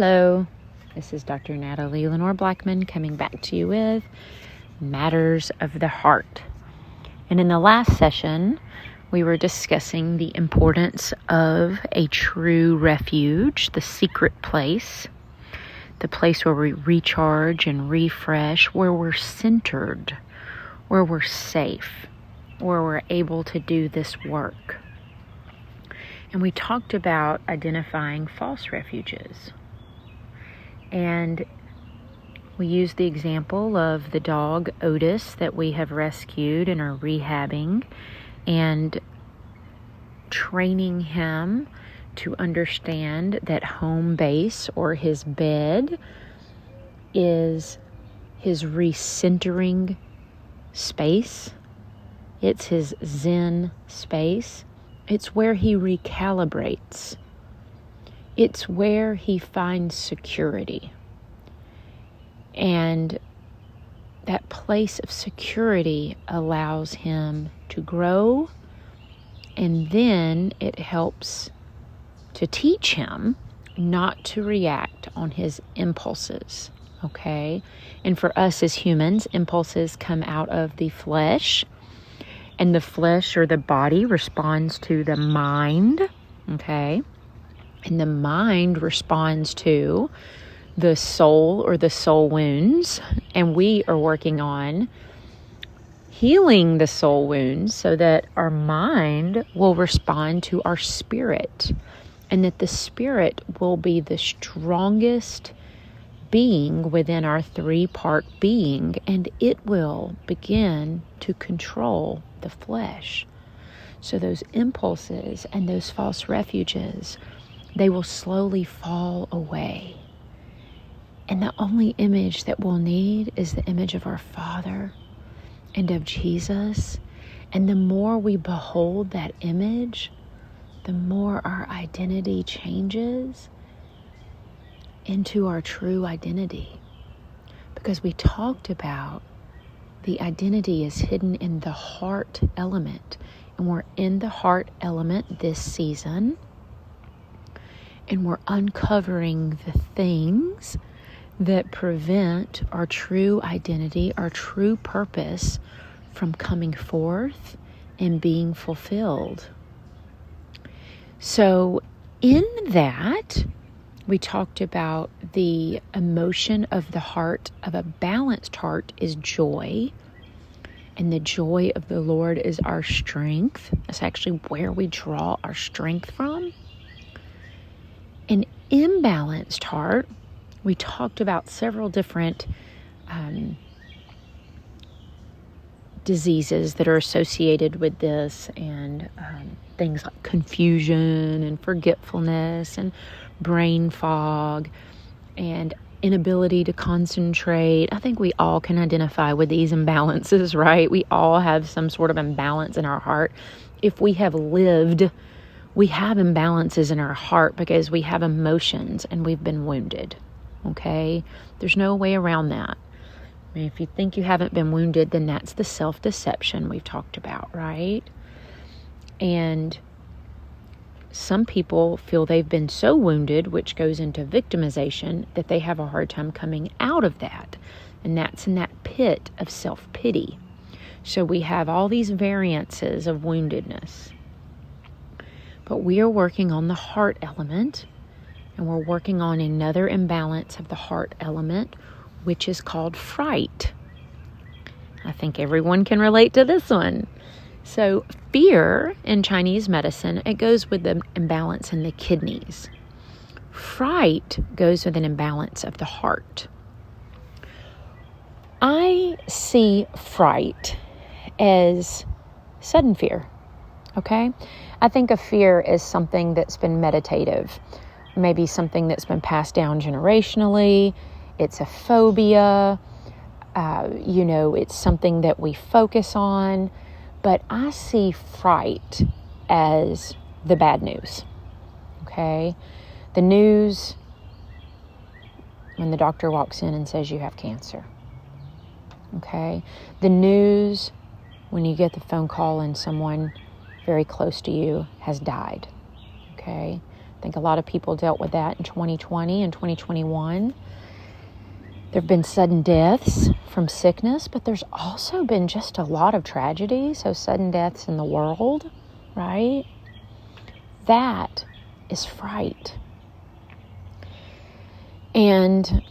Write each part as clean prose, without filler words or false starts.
Hello, this is Dr. Natalie Lenore Blackman coming back to you with Matters of the Heart. And in the last session, we were discussing the importance of a true refuge, the secret place, the place where we recharge and refresh, where we're centered, where we're safe, where we're able to do this work. And we talked about identifying false refuges. And we used the example of the dog Otis that we have rescued and are rehabbing and training him to understand that home base or his bed is his recentering space. It's his Zen space. It's where he recalibrates. It's where he finds security. And that place of security allows him to grow, and then it helps to teach him not to react on his impulses, okay? And for us as humans, impulses come out of the flesh, and the flesh or the body responds to the mind, okay? And the mind responds to the soul or the soul wounds. And we are working on healing the soul wounds so that our mind will respond to our spirit. And that the spirit will be the strongest being within our three-part being. And it will begin to control the flesh. So those impulses and those false refuges, they will slowly fall away. And the only image that we'll need is the image of our Father and of Jesus. And the more we behold that image, the more our identity changes into our true identity. Because we talked about the identity is hidden in the heart element. And we're in the heart element this season. And we're uncovering the things that prevent our true identity, our true purpose from coming forth and being fulfilled. So in that, we talked about the emotion of the heart, of a balanced heart, is joy. And the joy of the Lord is our strength. That's actually where we draw our strength from. An imbalanced heart, we talked about several different diseases that are associated with this, and things like confusion and forgetfulness and brain fog and inability to concentrate. I think we all can identify with these imbalances, right? We all have some sort of imbalance in our heart. If we have lived, we have imbalances in our heart because we have emotions and we've been wounded, okay? There's no way around that. I mean, if you think you haven't been wounded, then that's the self-deception we've talked about, right? And some people feel they've been so wounded, which goes into victimization, that they have a hard time coming out of that. And that's in that pit of self-pity. So we have all these variances of woundedness. But we are working on the heart element, and we're working on another imbalance of the heart element, which is called fright. I think everyone can relate to this one. So fear in Chinese medicine, it goes with the imbalance in the kidneys. Fright goes with an imbalance of the heart. I see fright as sudden fear, okay? I think of fear as something that's been meditative, maybe something that's been passed down generationally. It's a phobia, it's something that we focus on. But I see fright as the bad news, okay? The news when the doctor walks in and says you have cancer, okay? The news when you get the phone call and someone very close to you has died, okay? I think a lot of people dealt with that in 2020 and 2021. There have been sudden deaths from sickness, but there's also been just a lot of tragedy. So sudden deaths in the world, right? That is fright. And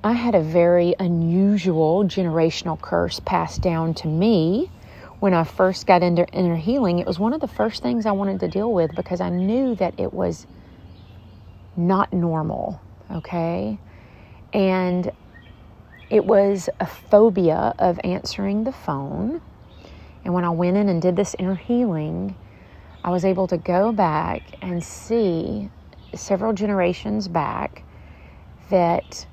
I had a very unusual generational curse passed down to me when I first got into inner healing. It was one of the first things I wanted to deal with because I knew that it was not normal, okay? And it was a phobia of answering the phone. And when I went in and did this inner healing, I was able to go back and see several generations back that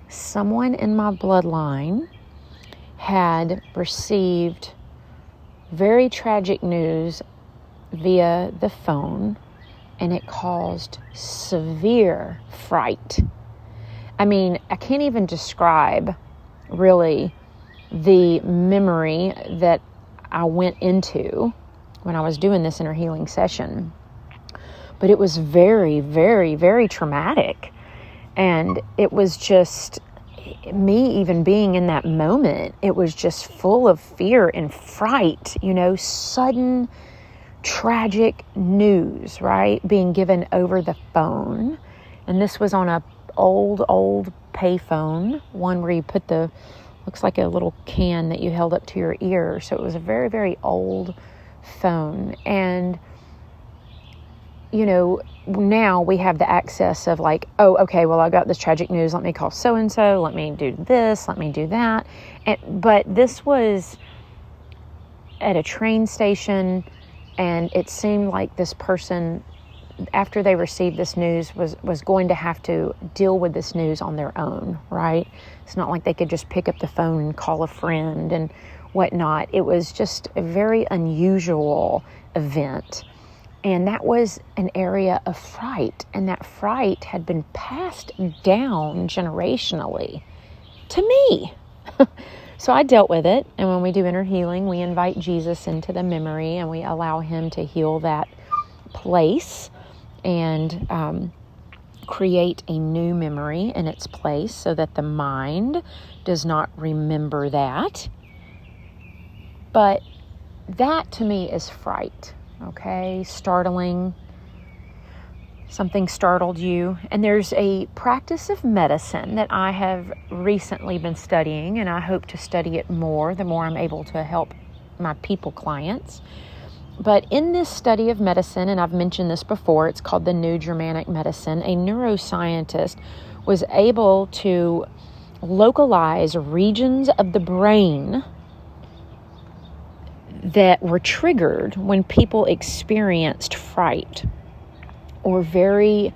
someone in my bloodline had received very tragic news via the phone, and it caused severe fright. I mean, I can't even describe really the memory that I went into when I was doing this inner healing session. But it was very, very, very traumatic. And it was just me even being in that moment, it was just full of fear and fright, sudden tragic news, right? Being given over the phone. And this was on a old payphone, one where you put looks like a little can that you held up to your ear. So it was a very, very old phone. And now we have the access of like, oh, okay, well, I got this tragic news. Let me call so-and-so. Let me do this. Let me do that. But this was at a train station, and it seemed like this person, after they received this news, was going to have to deal with this news on their own, right? It's not like they could just pick up the phone and call a friend and whatnot. It was just a very unusual event. And that was an area of fright. And that fright had been passed down generationally to me. So I dealt with it. And when we do inner healing, we invite Jesus into the memory and we allow him to heal that place and create a new memory in its place so that the mind does not remember that. But that to me is fright. Okay, startling. Something startled you. And there's a practice of medicine that I have recently been studying, and I hope to study it more the more I'm able to help my people clients. But in this study of medicine, and I've mentioned this before, it's called the New Germanic Medicine, a neuroscientist was able to localize regions of the brain that were triggered when people experienced fright or very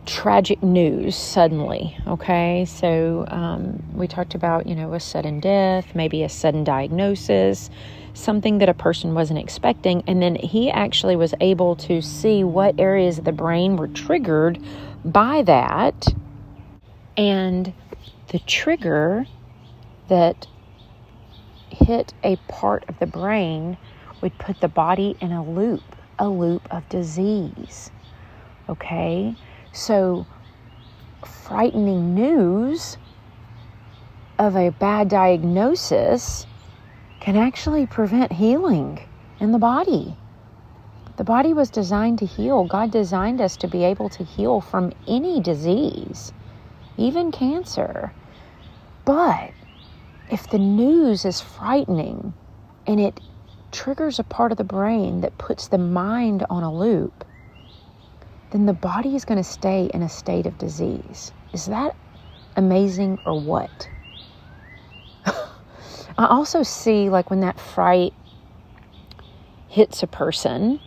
tragic news suddenly, okay? So we talked about, a sudden death, maybe a sudden diagnosis, something that a person wasn't expecting. And then he actually was able to see what areas of the brain were triggered by that. And the trigger that hit a part of the brain would put the body in a loop of disease. Okay? So frightening news of a bad diagnosis can actually prevent healing in the body. The body was designed to heal. God designed us to be able to heal from any disease, even cancer. But if the news is frightening and it triggers a part of the brain that puts the mind on a loop, then the body is going to stay in a state of disease. Is that amazing or what? I also see, like, when that fright hits a person,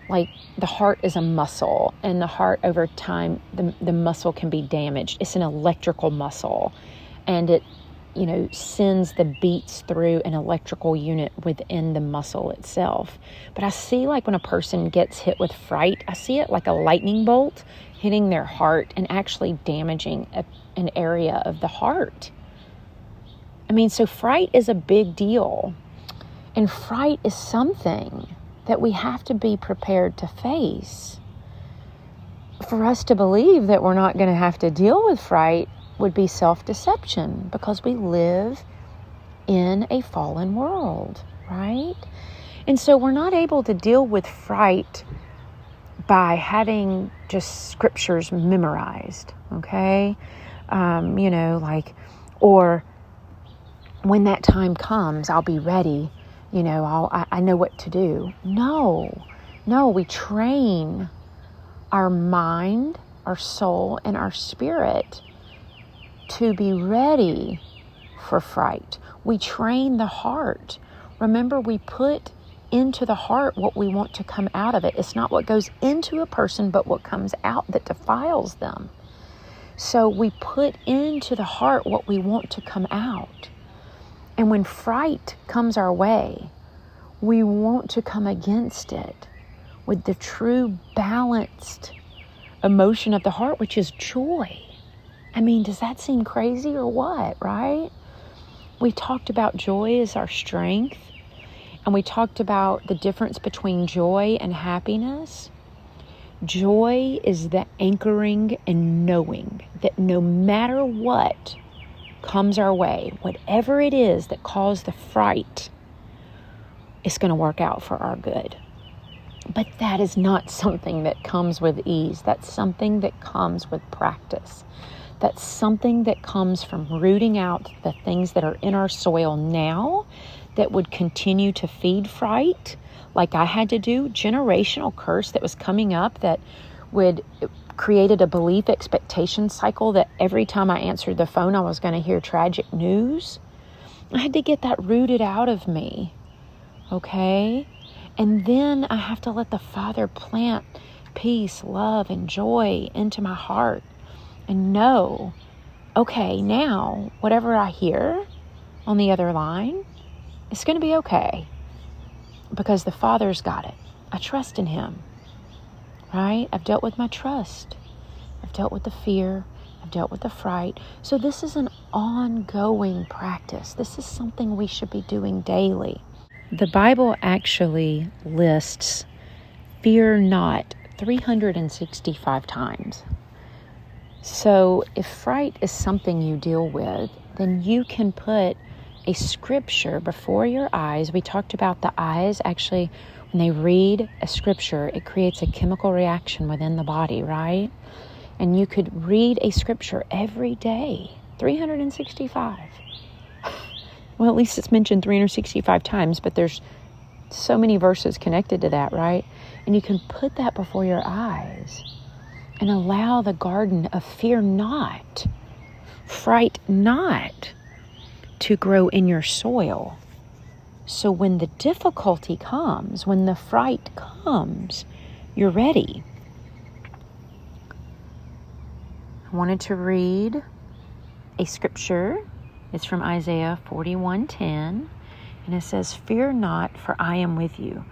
like, the heart is a muscle, and the heart over time, the muscle can be damaged. It's an electrical muscle, and it sends the beats through an electrical unit within the muscle itself. But I see, like, when a person gets hit with fright, I see it like a lightning bolt hitting their heart and actually damaging an area of the heart. I mean, so fright is a big deal. And fright is something that we have to be prepared to face. for us to believe that we're not going to have to deal with fright would be self-deception, because we live in a fallen world, right? And so we're not able to deal with fright by having just scriptures memorized, okay? Or when that time comes, I'll be ready, I know what to do. No, we train our mind, our soul, and our spirit to be ready for fright. We train the heart. Remember, we put into the heart what we want to come out of it. It's not what goes into a person, but what comes out that defiles them. So we put into the heart what we want to come out. And when fright comes our way, we want to come against it with the true balanced emotion of the heart, which is joy. I mean, does that seem crazy or what, right? We talked about joy as our strength, and we talked about the difference between joy and happiness. Joy is the anchoring and knowing that no matter what comes our way, whatever it is that caused the fright, it's going to work out for our good. But that is not something that comes with ease. That's something that comes with practice. That's something that comes from rooting out the things that are in our soil now that would continue to feed fright, like I had to do. Generational curse that was coming up that would created a belief expectation cycle that every time I answered the phone, I was going to hear tragic news. I had to get that rooted out of me, okay? And then I have to let the Father plant peace, love, and joy into my heart and know, okay, now whatever I hear on the other line, it's going to be okay because the Father's got it. I trust in Him, right? I've dealt with my trust. I've dealt with the fear. I've dealt with the fright. So this is an ongoing practice. This is something we should be doing daily. The Bible actually lists fear not 365 times. So if fright is something you deal with, then you can put a scripture before your eyes. We talked about the eyes. Actually, when they read a scripture, it creates a chemical reaction within the body, right? And you could read a scripture every day, 365. Well, at least it's mentioned 365 times, but there's so many verses connected to that, right? And you can put that before your eyes and allow the garden of fear not, fright not, to grow in your soil. So when the difficulty comes, when the fright comes, you're ready. I wanted to read a scripture. It's from Isaiah 41:10, and it says, "Fear not, for I am with you.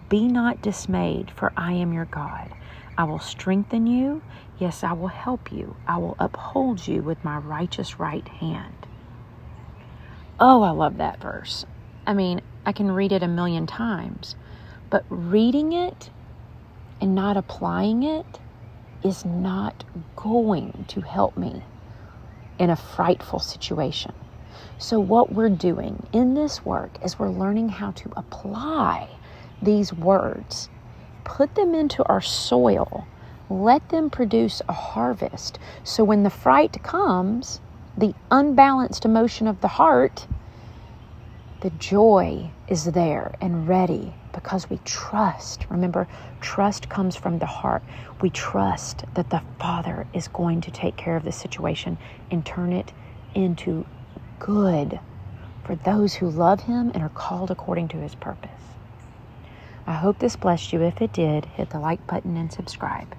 Be not dismayed, for I am your God. I will strengthen you. Yes, I will help you. I will uphold you with my righteous right hand." Oh, I love that verse. I mean, I can read it 1,000,000 times, but reading it and not applying it is not going to help me in a frightful situation. So what we're doing in this work is we're learning how to apply these words, put them into our soil, let them produce a harvest. So when the fright comes, the unbalanced emotion of the heart, the joy is there and ready because we trust. Remember, trust comes from the heart. We trust that the Father is going to take care of the situation and turn it into good for those who love Him and are called according to His purpose. I hope this blessed you. If it did, hit the like button and subscribe.